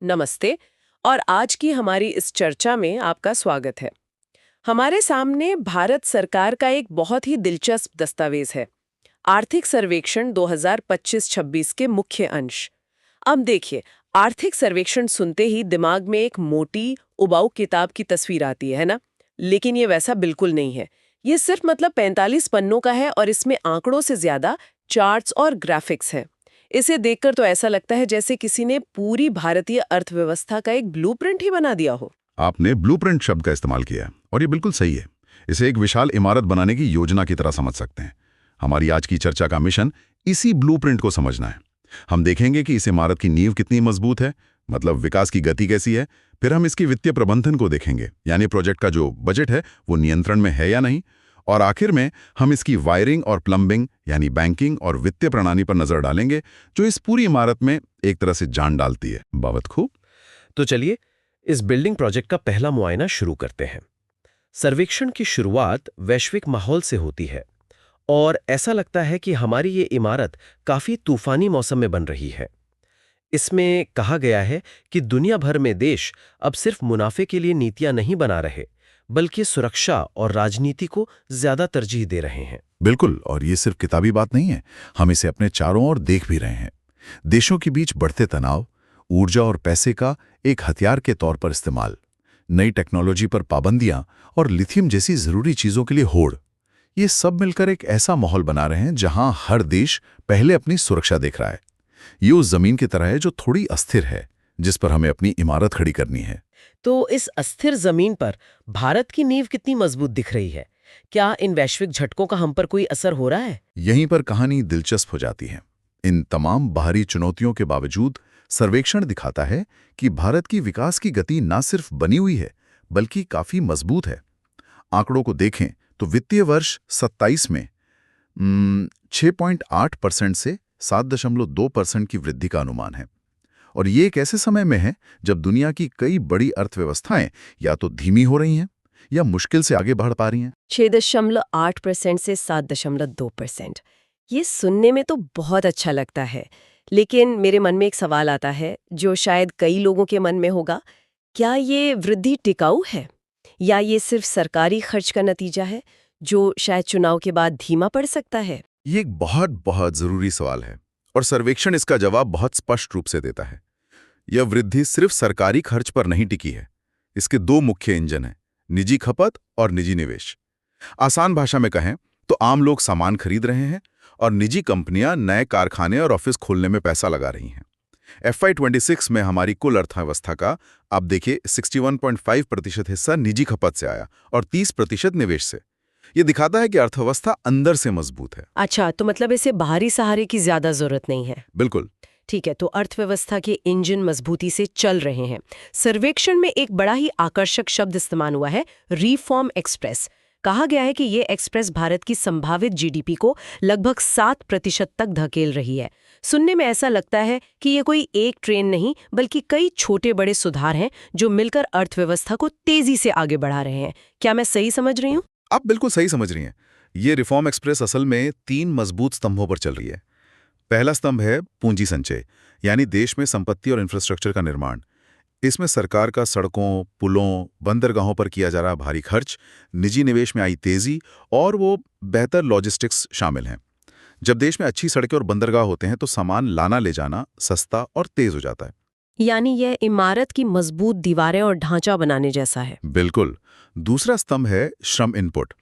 नमस्ते। और आज की हमारी इस चर्चा में आपका स्वागत है। हमारे सामने भारत सरकार का एक बहुत ही दिलचस्प दस्तावेज है, आर्थिक सर्वेक्षण 2025-26 के मुख्य अंश। अब देखिए, आर्थिक सर्वेक्षण सुनते ही दिमाग में एक मोटी उबाऊ किताब की तस्वीर आती है ना? लेकिन ये वैसा बिल्कुल नहीं है। ये सिर्फ 45 पन्नों का है और इसमें आंकड़ों से ज्यादा चार्ट्स और ग्राफिक्स हैं। इसे देखकर तो ऐसा लगता है जैसे किसी ने पूरी भारतीय अर्थव्यवस्था का एक ब्लूप्रिंट ही बना दिया हो। आपने ब्लूप्रिंट शब्द का इस्तेमाल किया है और ये बिल्कुल सही है। इसे एक विशाल इमारत बनाने की योजना की तरह समझ सकते हैं। हमारी आज की चर्चा का मिशन इसी ब्लूप्रिंट को समझना है। हम देखेंगे कि इस इमारत की नींव कितनी मजबूत है, मतलब विकास की गति कैसी है। फिर हम इसकी वित्तीय प्रबंधन को देखेंगे, यानी प्रोजेक्ट का जो बजट है वो नियंत्रण में है या नहीं। और आखिर में हम इसकी वायरिंग और प्लम्बिंग यानी बैंकिंग और वित्तीय प्रणाली पर नजर डालेंगे, जो इस पूरी इमारत में एक तरह से जान डालती है। बाबत खूब। तो चलिए इस बिल्डिंग प्रोजेक्ट का पहला मुआयना शुरू करते हैं। सर्वेक्षण की शुरुआत वैश्विक माहौल से होती है और ऐसा लगता है कि हमारी ये इमारत काफी तूफानी मौसम में बन रही है। इसमें कहा गया है कि दुनिया भर में देश अब सिर्फ मुनाफे के लिए नीतियां नहीं बना रहे, बल्कि सुरक्षा और राजनीति को ज्यादा तरजीह दे रहे हैं। बिल्कुल, और ये सिर्फ किताबी बात नहीं है, हम इसे अपने चारों ओर देख भी रहे हैं। देशों के बीच बढ़ते तनाव, ऊर्जा और पैसे का एक हथियार के तौर पर इस्तेमाल, नई टेक्नोलॉजी पर पाबंदियां और लिथियम जैसी जरूरी चीजों के लिए होड़, ये सब मिलकर एक ऐसा माहौल बना रहे हैं जहां हर देश पहले अपनी सुरक्षा देख रहा है। ये उस जमीन की तरह है जो थोड़ी अस्थिर है, जिस पर हमें अपनी इमारत खड़ी करनी है। तो इस अस्थिर जमीन पर भारत की नींव कितनी मजबूत दिख रही है? क्या इन वैश्विक झटकों का हम पर कोई असर हो रहा है? यहीं पर कहानी दिलचस्प हो जाती है। इन तमाम बाहरी चुनौतियों के बावजूद सर्वेक्षण दिखाता है कि भारत की विकास की गति न सिर्फ बनी हुई है, बल्कि काफी मजबूत है। आंकड़ों को देखें तो वित्तीय वर्ष 27 में 6.8% से 7.2% की वृद्धि का अनुमान है। और ये एक ऐसे समय में है जब दुनिया की कई बड़ी अर्थव्यवस्थाएं या तो धीमी हो रही हैं या मुश्किल से आगे बढ़ पा रही हैं। 6.8% से 7.2%। ये सुनने में तो बहुत अच्छा लगता है, लेकिन मेरे मन में एक सवाल आता है जो शायद कई लोगों के मन में होगा। क्या ये वृद्धि टिकाऊ है या ये सिर्फ सरकारी खर्च का नतीजा है जो शायद चुनाव के बाद धीमा पड़ सकता है? ये एक बहुत बहुत जरूरी सवाल है और सर्वेक्षण इसका जवाब बहुत स्पष्ट रूप से देता है। यह वृद्धि सिर्फ सरकारी खर्च पर नहीं टिकी है। इसके दो मुख्य इंजन हैं, निजी खपत और निजी निवेश। आसान भाषा में कहें तो आम लोग सामान खरीद रहे हैं और निजी कंपनियां नए कारखाने और ऑफिस खोलने में पैसा लगा रही हैं। FY26 में हमारी कुल अर्थव्यवस्था का आप देखिए 61.5% हिस्सा निजी खपत से आया और 30% निवेश से। ये दिखाता है कि अर्थव्यवस्था अंदर से मजबूत है। अच्छा, तो मतलब इसे बाहरी सहारे की ज्यादा जरूरत नहीं है। बिल्कुल। ठीक है, तो अर्थव्यवस्था के इंजन मजबूती से चल रहे हैं। सर्वेक्षण में एक बड़ा ही आकर्षक शब्द इस्तेमाल हुआ है, रिफॉर्म एक्सप्रेस। कहा गया है कि ये एक्सप्रेस भारत की संभावित जीडीपी को लगभग 7% तक धकेल रही है। सुनने में ऐसा लगता है कि ये कोई एक ट्रेन नहीं, बल्कि कई छोटे बड़े सुधार हैं जो मिलकर अर्थव्यवस्था को तेजी से आगे बढ़ा रहे हैं। क्या मैं सही समझ रही हूँ? आप बिल्कुल सही समझ रही हैं। ये रिफॉर्म एक्सप्रेस असल में 3 मजबूत स्तंभों पर चल रही है। पहला स्तंभ है पूंजी संचय, यानी देश में संपत्ति और इंफ्रास्ट्रक्चर का निर्माण। इसमें सरकार का सड़कों, पुलों, बंदरगाहों पर किया जा रहा भारी खर्च, निजी निवेश में आई तेजी और वो बेहतर लॉजिस्टिक्स शामिल हैं। जब देश में अच्छी सड़कें और बंदरगाह होते हैं तो सामान लाना ले जाना सस्ता और तेज हो जाता है। यानी यह इमारत की मजबूत दीवारें और ढांचा बनाने जैसा है। बिल्कुल। दूसरा स्तंभ है श्रम इनपुट।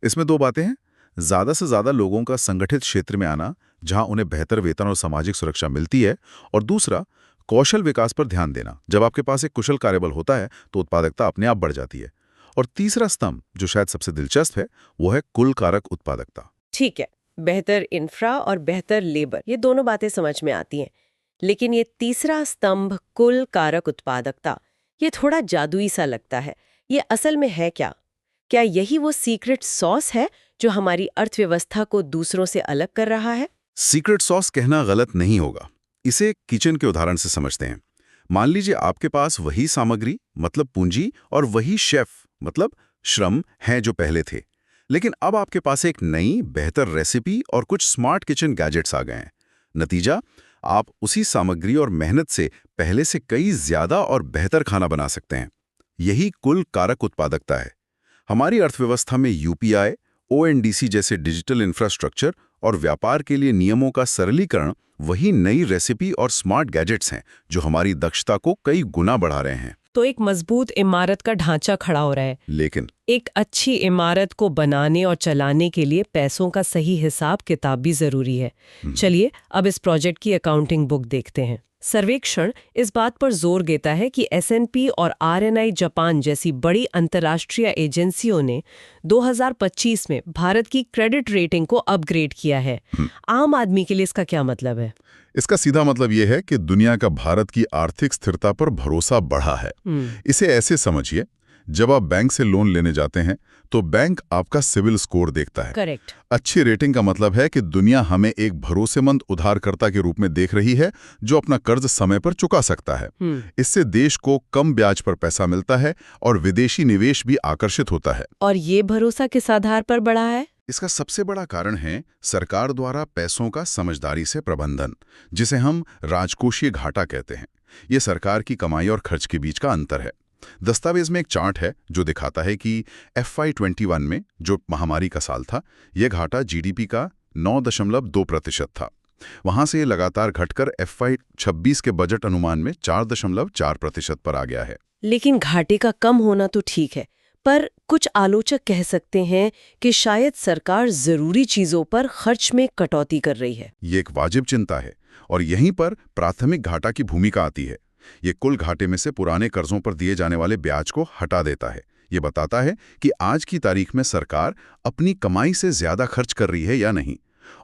इसमें दो बातें हैं, ज्यादा से ज्यादा लोगों का संगठित क्षेत्र में आना जहां उन्हें बेहतर वेतन और सामाजिक सुरक्षा मिलती है, और दूसरा कौशल विकास पर ध्यान देना। जब आपके पास एक कुशल कार्यबल होता है तो उत्पादकता अपने आप बढ़ जाती है। और तीसरा स्तंभ, जो शायद सबसे दिलचस्प है, वो है कुल कारक उत्पादकता। ठीक है, बेहतर इंफ्रा और बेहतर लेबर, ये दोनों बातें समझ में आती हैं। लेकिन ये तीसरा स्तंभ, कुल कारक उत्पादकता, ये थोड़ा जादुई सा लगता है। ये असल में है क्या? क्या यही वो सीक्रेट सॉस है जो हमारी अर्थव्यवस्था को दूसरों से अलग कर रहा है? सीक्रेट सॉस कहना गलत नहीं होगा। इसे एक किचन के उदाहरण से समझते हैं। मान लीजिए आपके पास वही सामग्री मतलब पूंजी और वही शेफ मतलब श्रम हैं जो पहले थे, लेकिन अब आपके पास एक नई बेहतर रेसिपी और कुछ स्मार्ट किचन गैजेट्स आ गए हैं। नतीजा, आप उसी सामग्री और मेहनत से पहले से कई ज्यादा और बेहतर खाना बना सकते हैं। यही कुल कारक उत्पादकता है। हमारी अर्थव्यवस्था में यूपीआई, ओएनडीसी जैसे डिजिटल इंफ्रास्ट्रक्चर और व्यापार के लिए नियमों का सरलीकरण वही नई रेसिपी और स्मार्ट गैजेट्स हैं जो हमारी दक्षता को कई गुना बढ़ा रहे हैं। तो एक मजबूत इमारत का ढांचा खड़ा हो रहा है, लेकिन एक अच्छी इमारत को बनाने और चलाने के लिए पैसों का सही हिसाब किताब भी जरूरी है। चलिए अब इस प्रोजेक्ट की अकाउंटिंग बुक देखते हैं। सर्वेक्षण इस बात पर जोर देता है कि एसएनपी और आरएनआई जापान जैसी बड़ी अंतर्राष्ट्रीय एजेंसियों ने 2025 में भारत की क्रेडिट रेटिंग को अपग्रेड किया है। आम आदमी के लिए इसका क्या मतलब है? इसका सीधा मतलब यह है कि दुनिया का भारत की आर्थिक स्थिरता पर भरोसा बढ़ा है। इसे ऐसे समझिए, जब आप बैंक से लोन लेने जाते हैं तो बैंक आपका सिविल स्कोर देखता है। करेक्ट। अच्छी रेटिंग का मतलब है कि दुनिया हमें एक भरोसेमंद उधारकर्ता के रूप में देख रही है जो अपना कर्ज समय पर चुका सकता है। इससे देश को कम ब्याज पर पैसा मिलता है और विदेशी निवेश भी आकर्षित होता है। और ये भरोसा किस आधार पर बढ़ा है? इसका सबसे बड़ा कारण है सरकार द्वारा पैसों का समझदारी से प्रबंधन, जिसे हम राजकोषीय घाटा कहते हैं। ये सरकार की कमाई और खर्च के बीच का अंतर है। दस्तावेज में एक चार्ट है जो दिखाता है कि FY21 में, जो महामारी का साल था, यह घाटा जीडीपी का 9.2% था। वहां से ये लगातार घटकर FY26 के बजट अनुमान में 4.4% पर आ गया है। लेकिन घाटे का कम होना तो ठीक है, पर कुछ आलोचक कह सकते हैं कि शायद सरकार जरूरी चीजों पर खर्च में कटौती कर रही है। ये एक वाजिब चिंता है और यहीं पर प्राथमिक घाटा की भूमिका आती है। ये कुल घाटे में से पुराने कर्जों पर दिए जाने वाले ब्याज को हटा देता है। ये बताता है कि आज की तारीख में सरकार अपनी कमाई से ज्यादा खर्च कर रही है या नहीं।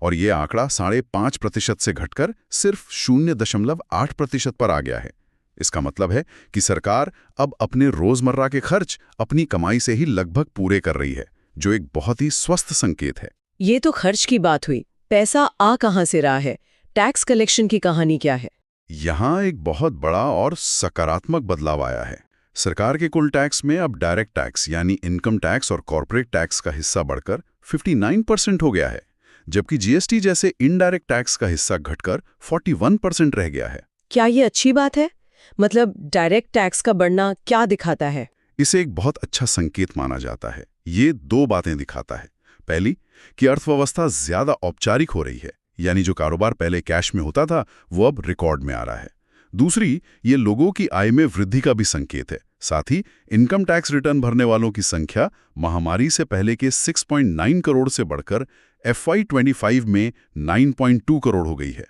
और ये आंकड़ा 5.5% से घटकर सिर्फ 0.8% पर आ गया है। इसका मतलब है कि सरकार अब अपने रोजमर्रा के खर्च अपनी कमाई से ही लगभग पूरे कर रही है, जो एक बहुत ही स्वस्थ संकेत है। ये तो खर्च की बात हुई, पैसा आ कहां से रहा है? टैक्स कलेक्शन की कहानी क्या है? यहाँ एक बहुत बड़ा और सकारात्मक बदलाव आया है। सरकार के कुल टैक्स में अब डायरेक्ट टैक्स यानी इनकम टैक्स और कॉर्पोरेट टैक्स का हिस्सा बढ़कर 59% हो गया है, जबकि जीएसटी जैसे इनडायरेक्ट टैक्स का हिस्सा घटकर 41% रह गया है। क्या ये अच्छी बात है? मतलब डायरेक्ट टैक्स का बढ़ना क्या दिखाता है? इसे एक बहुत अच्छा संकेत माना जाता है। ये दो बातें दिखाता है। पहली, कि अर्थव्यवस्था ज्यादा औपचारिक हो रही है, यानी जो कारोबार पहले कैश में होता था वो अब रिकॉर्ड में आ रहा है। दूसरी, ये लोगों की आय में वृद्धि का भी संकेत है। साथ ही इनकम टैक्स रिटर्न भरने वालों की संख्या महामारी से पहले के 6.9 करोड़ से बढ़कर FY25 में 9.2 करोड़ हो गई है।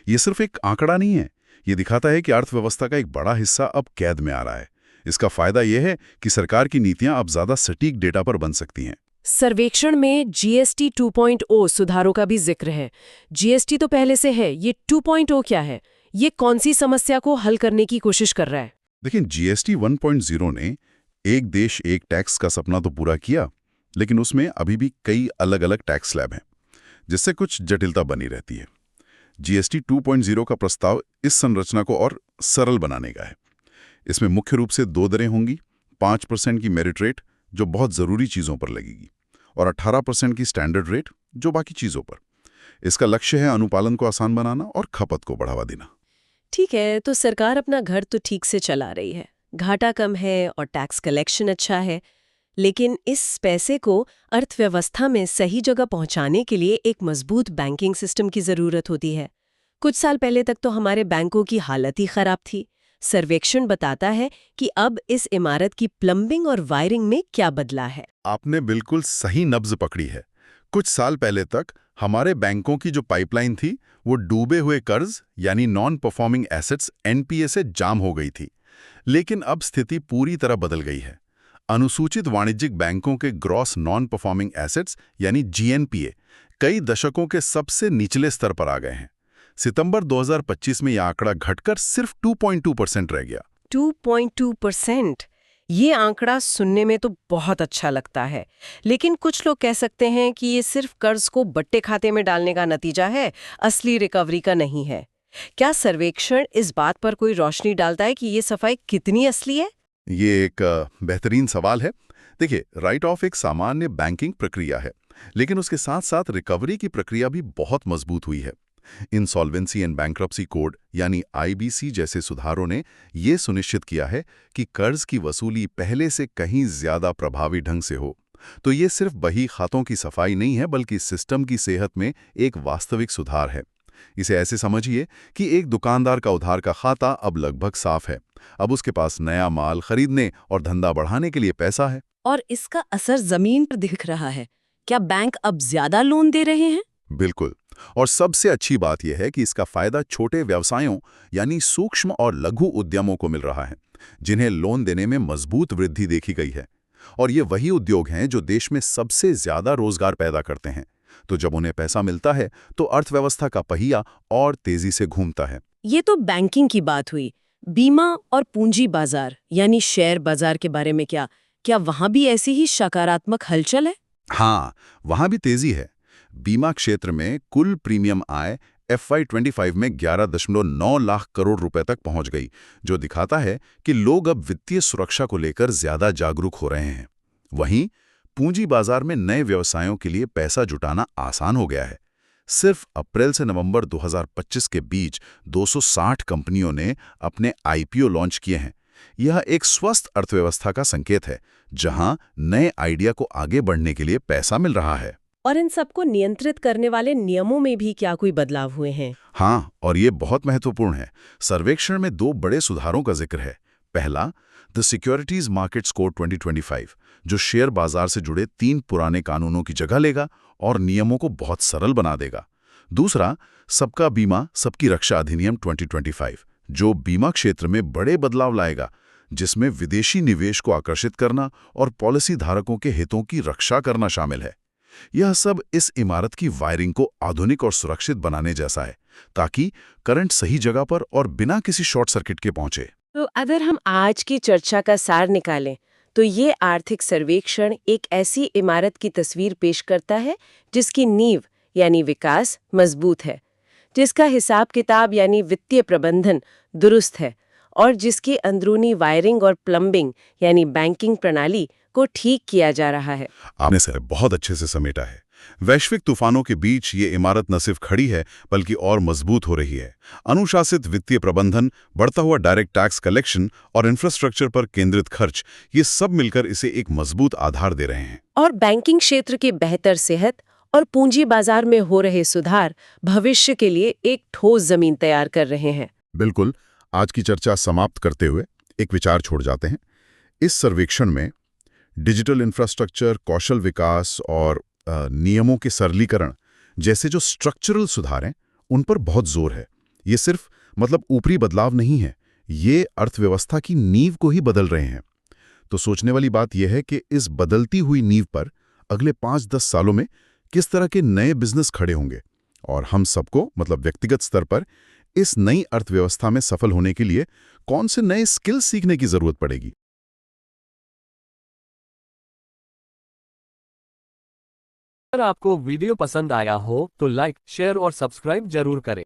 ये सिर्फ एक आंकड़ा नहीं है, ये दिखाता है कि अर्थव्यवस्था का एक बड़ा हिस्सा अब कैद में आ रहा है। इसका फायदा यह है कि सरकार की नीतियां अब ज्यादा सटीक डेटा पर बन सकती हैं। सर्वेक्षण में GST 2.0 सुधारों का भी जिक्र है। GST तो पहले से है, ये 2.0 क्या है? ये कौन सी समस्या को हल करने की कोशिश कर रहा है? देखिए, GST 1.0 ने एक देश एक टैक्स का सपना तो पूरा किया, लेकिन उसमें अभी भी कई अलग अलग टैक्स स्लैब हैं, जिससे कुछ जटिलता बनी रहती है। GST 2.0 का प्रस्ताव इस संरचना को और सरल बनाने का है। इसमें मुख्य रूप से 2 दरें होंगी, 5% की मेरिट रेट जो बहुत ज़रूरी चीज़ों पर लगेगी, और 18% की स्टैंडर्ड रेट जो बाकी चीज़ों पर। इसका लक्ष्य है अनुपालन को आसान बनाना और खपत को बढ़ावा देना। ठीक है, तो सरकार अपना घर तो ठीक से चला रही है, घाटा कम है और टैक्स कलेक्शन अच्छा है, लेकिन इस पैसे को अर्थव्यवस्था में सही जगह पहुंचाने के लिए एक मजबूत बैंकिंग सिस्टम की ज़रूरत होती है। कुछ साल पहले तक तो हमारे बैंकों की हालत ही खराब थी। सर्वेक्षण बताता है कि अब इस इमारत की प्लम्बिंग और वायरिंग में क्या बदला है। आपने बिल्कुल सही नब्ज पकड़ी है। कुछ साल पहले तक हमारे बैंकों की जो पाइपलाइन थी वो डूबे हुए कर्ज यानी नॉन परफॉर्मिंग एसेट्स NPA से जाम हो गई थी। लेकिन अब स्थिति पूरी तरह बदल गई है। अनुसूचित वाणिज्यिक बैंकों के ग्रॉस नॉन परफॉर्मिंग एसेट्स यानी GNPA कई दशकों के सबसे निचले स्तर पर आ गए हैं। सितंबर 2025 में यह आंकड़ा घटकर सिर्फ 2.2% रह गया। 2.2%? ये आंकड़ा सुनने में तो बहुत अच्छा लगता है, लेकिन कुछ लोग कह सकते हैं कि ये सिर्फ कर्ज को बट्टे खाते में डालने का नतीजा है, असली रिकवरी का नहीं है। क्या सर्वेक्षण इस बात पर कोई रोशनी डालता है कि ये सफाई कितनी असली है? ये एक बेहतरीन सवाल है। देखिए, राइट ऑफ एक सामान्य बैंकिंग प्रक्रिया है, लेकिन उसके साथ साथ रिकवरी की प्रक्रिया भी बहुत मजबूत हुई है। इंसॉल्वेंसी एंड बैंक्रप्सी कोड यानी आईबीसी जैसे सुधारों ने ये सुनिश्चित किया है कि कर्ज की वसूली पहले से कहीं ज्यादा प्रभावी ढंग से हो। तो ये सिर्फ बही खातों की सफाई नहीं है, बल्कि सिस्टम की सेहत में एक वास्तविक सुधार है। इसे ऐसे समझिए कि एक दुकानदार का उधार का खाता अब लगभग साफ है। अब उसके पास नया माल खरीदने और धंधा बढ़ाने के लिए पैसा है। और इसका असर जमीन पर दिख रहा है। क्या बैंक अब ज्यादा लोन दे रहे हैं? बिल्कुल। और सबसे अच्छी बात यह है कि इसका फायदा छोटे व्यवसायों यानी सूक्ष्म और लघु उद्यमों को मिल रहा है, जिन्हें लोन देने में मजबूत वृद्धि देखी गई है। और ये वही उद्योग हैं जो देश में सबसे ज्यादा रोजगार पैदा करते हैं। तो जब उन्हें पैसा मिलता है तो अर्थव्यवस्था का पहिया और तेजी से घूमता है। ये तो बैंकिंग की बात हुई। बीमा और पूंजी बाजार यानी शेयर बाजार के बारे में क्या क्या वहां भी ऐसी ही सकारात्मक हलचल है? हाँ, वहां भी तेजी है। बीमा क्षेत्र में कुल प्रीमियम आय FY25 में 11.9 लाख करोड़ रुपए तक पहुंच गई, जो दिखाता है कि लोग अब वित्तीय सुरक्षा को लेकर ज्यादा जागरूक हो रहे हैं। वहीं पूंजी बाजार में नए व्यवसायों के लिए पैसा जुटाना आसान हो गया है। सिर्फ अप्रैल से नवंबर 2025 के बीच 260 कंपनियों ने अपने IPO लॉन्च किए हैं। यह एक स्वस्थ अर्थव्यवस्था का संकेत है, जहां नए आइडिया को आगे बढ़ने के लिए पैसा मिल रहा है। और इन सबको नियंत्रित करने वाले नियमों में भी क्या कोई बदलाव हुए हैं? हाँ, और ये बहुत महत्वपूर्ण है। सर्वेक्षण में 2 बड़े सुधारों का जिक्र है। पहला, द सिक्योरिटीज मार्केट्स कोड 2025, जो शेयर बाजार से जुड़े 3 पुराने कानूनों की जगह लेगा और नियमों को बहुत सरल बना देगा। दूसरा, सबका बीमा सबकी रक्षा अधिनियम 2025, जो बीमा क्षेत्र में बड़े बदलाव लाएगा, जिसमें विदेशी निवेश को आकर्षित करना और पॉलिसी धारकों के हितों की रक्षा करना शामिल है। यह सब इस इमारत की वायरिंग को आधुनिक और सुरक्षित बनाने जैसा है, ताकि करंट सही जगह पर और बिना किसी शॉर्ट सर्किट के पहुंचे। तो अगर हम आज की चर्चा का सार निकालें, तो ये आर्थिक सर्वेक्षण एक ऐसी इमारत की तस्वीर पेश करता है जिसकी नींव यानी विकास मजबूत है, जिसका हिसाब किताब यानी वित्तीय प्रबंधन दुरुस्त है और जिसकी अंदरूनी वायरिंग और प्लम्बिंग यानी बैंकिंग प्रणाली को ठीक किया जा रहा है। आपने सर बहुत अच्छे से समेटा है। वैश्विक तूफानों के बीच ये इमारत न सिर्फ खड़ी है, बल्कि और मजबूत हो रही है। अनुशासित वित्तीय प्रबंधन, बढ़ता हुआ डायरेक्ट टैक्स कलेक्शन और इंफ्रास्ट्रक्चर पर केंद्रित खर्च, ये सब मिलकर इसे एक मजबूत आधार दे रहे हैं। और बैंकिंग क्षेत्र की बेहतर सेहत और पूंजी बाजार में हो रहे सुधार भविष्य के लिए एक ठोस जमीन तैयार कर रहे हैं। बिल्कुल। आज की चर्चा समाप्त करते हुए एक विचार छोड़ जाते हैं। इस सर्वेक्षण में डिजिटल इंफ्रास्ट्रक्चर, कौशल विकास और नियमों के सरलीकरण जैसे जो स्ट्रक्चरल सुधार हैं, उन पर बहुत जोर है। ये सिर्फ ऊपरी बदलाव नहीं है, ये अर्थव्यवस्था की नींव को ही बदल रहे हैं। तो सोचने वाली बात यह है कि इस बदलती हुई नींव पर अगले 5-10 सालों में किस तरह के नए बिजनेस खड़े होंगे, और हम सबको व्यक्तिगत स्तर पर इस नई अर्थव्यवस्था में सफल होने के लिए कौन से नए स्किल्स सीखने की जरूरत पड़ेगी। अगर आपको वीडियो पसंद आया हो तो लाइक, शेयर और सब्सक्राइब जरूर करें।